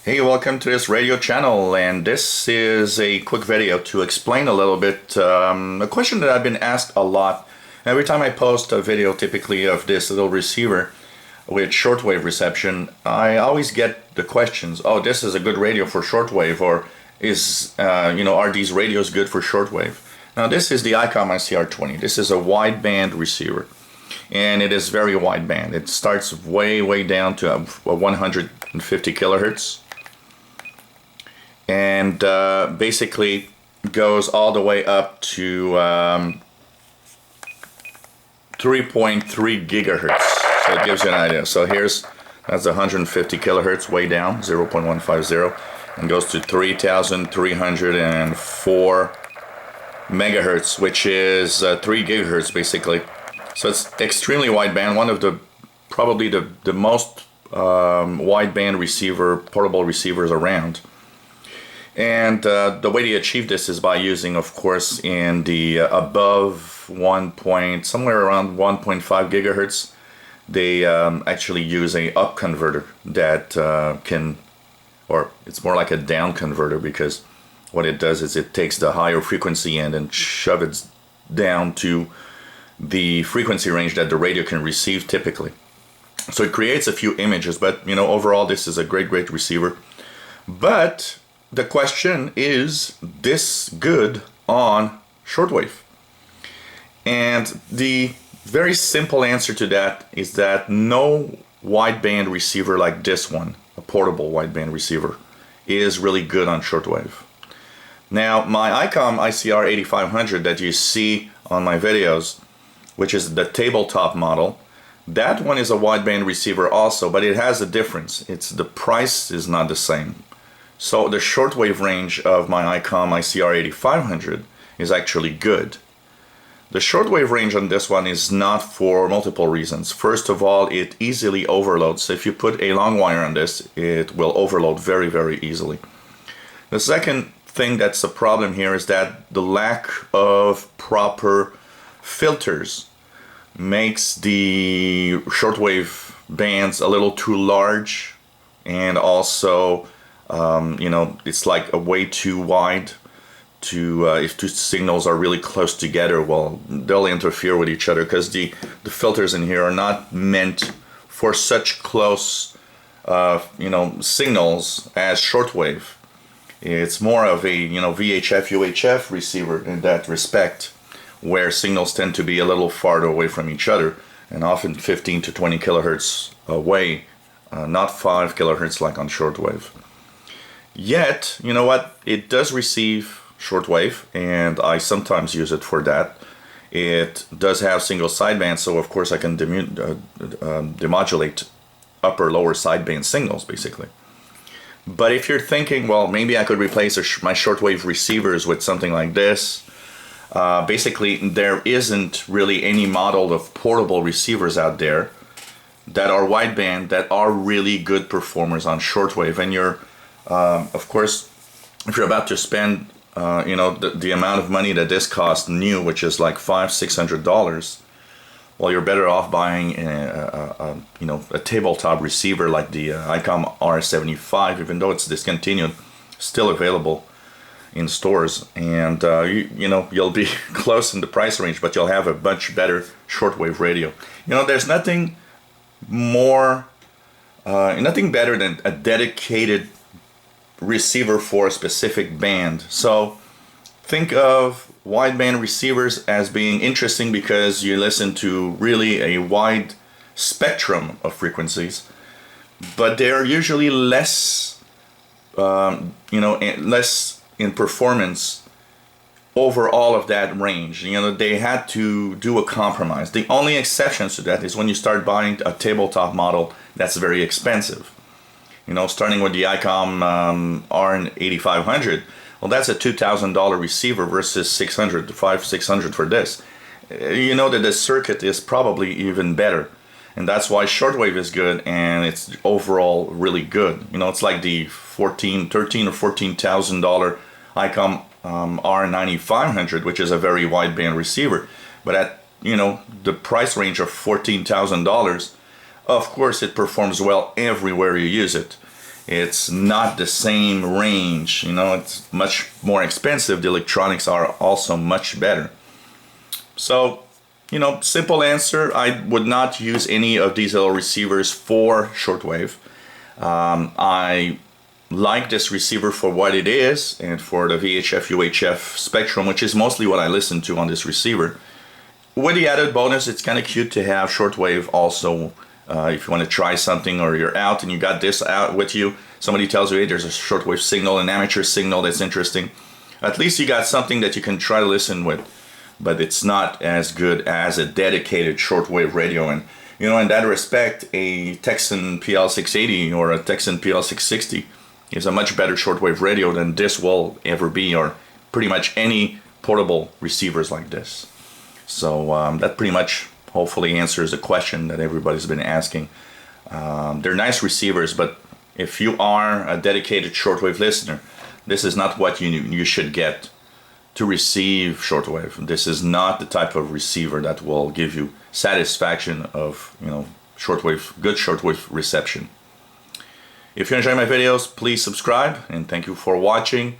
Hey, welcome to this radio channel, and this is a quick video to explain a little bit a question that I've been asked a lot. Every time I post a video typically of this little receiver with shortwave reception, I always get the questions, oh, this is a good radio for shortwave, or are these radios good for shortwave? Now this is the Icom IC R20. This is a wideband receiver, and it is very wideband. It starts way down to 150 kilohertz. And basically goes all the way up to 3.3 gigahertz. So it gives you an idea. So that's 150 kilohertz way down, 0.150, and goes to 3,304 megahertz, which is 3 gigahertz basically. So it's extremely wideband. One of probably the most wideband portable receivers around. And the way they achieve this is by using, of course, in the above somewhere around 1.5 gigahertz, they actually use a up converter that or it's more like a down converter, because what it does is it takes the higher frequency end and shoves it down to the frequency range that the radio can receive typically. So it creates a few images, but overall this is a great receiver. But the question is this good on shortwave? And the very simple answer to that is that no wideband receiver like this one, a portable wideband receiver, is really good on shortwave. Now my Icom IC R8500 that you see on my videos, which is the tabletop model, that one is a wideband receiver also, but it has a difference. The price is not the same. So the shortwave range of my Icom IC R8500 is actually good. The shortwave range on this one is not for multiple reasons. First of all, it easily overloads. So if you put a long wire on this, it will overload very easily. The second thing that's a problem here is that the lack of proper filters makes the shortwave bands a little too large, and also it's like a way too wide to if two signals are really close together, well, they'll interfere with each other, because the filters in here are not meant for such close signals as shortwave. It's more of a VHF UHF receiver in that respect, where signals tend to be a little farther away from each other, and often 15 to 20 kilohertz away, not 5 kilohertz like on shortwave. Yet, you know what, it does receive shortwave, and I sometimes use it for that. It does have single sideband, so of course I can demodulate upper lower sideband signals basically. But if you're thinking, well, maybe I could replace my shortwave receivers with something like this, basically there isn't really any model of portable receivers out there that are wideband that are really good performers on shortwave. And you're of course, if you're about to spend the amount of money that this costs new, which is like $500-600, well, you're better off buying a tabletop receiver like the Icom R75, even though it's discontinued, still available in stores, and you'll be close in the price range, but you'll have a much better shortwave radio. There's nothing better than a dedicated receiver for a specific band. So think of wideband receivers as being interesting because you listen to really a wide spectrum of frequencies, but they're usually less in performance over all of that range. They had to do a compromise. The only exceptions to that is when you start buying a tabletop model that's very expensive. Starting with the Icom R8500, well, that's a $2,000 receiver versus $500-600 for this. That the circuit is probably even better, and that's why shortwave is good, and it's overall really good. It's like the $13,000 or $14,000 Icom R9500, which is a very wideband receiver, but at the price range of $14,000, of course it performs well everywhere you use it. it's not the same range. You know, it's much more expensive. The electronics are also much better. So, you know, simple answer, I would not use any of these little receivers for shortwave. I like this receiver for what it is and for the VHF UHF spectrum, which is mostly what I listen to on this receiver. With the added bonus, it's kind of cute to have shortwave also. If you want to try something, or you're out and you got this out with you, somebody tells you, hey, there's a shortwave signal, an amateur signal that's interesting. At least you got something that you can try to listen with, but it's not as good as a dedicated shortwave radio. And you know, in that respect, a Texan PL680 or a Texan PL660 is a much better shortwave radio than this will ever be, or pretty much any portable receivers like this. So that pretty much hopefully answers the question that everybody's been asking. They're nice receivers, but if you are a dedicated shortwave listener, this is not what you should get to receive shortwave. This is not the type of receiver that will give you satisfaction of, you know, shortwave, good shortwave reception. If you enjoy my videos, please subscribe, and thank you for watching.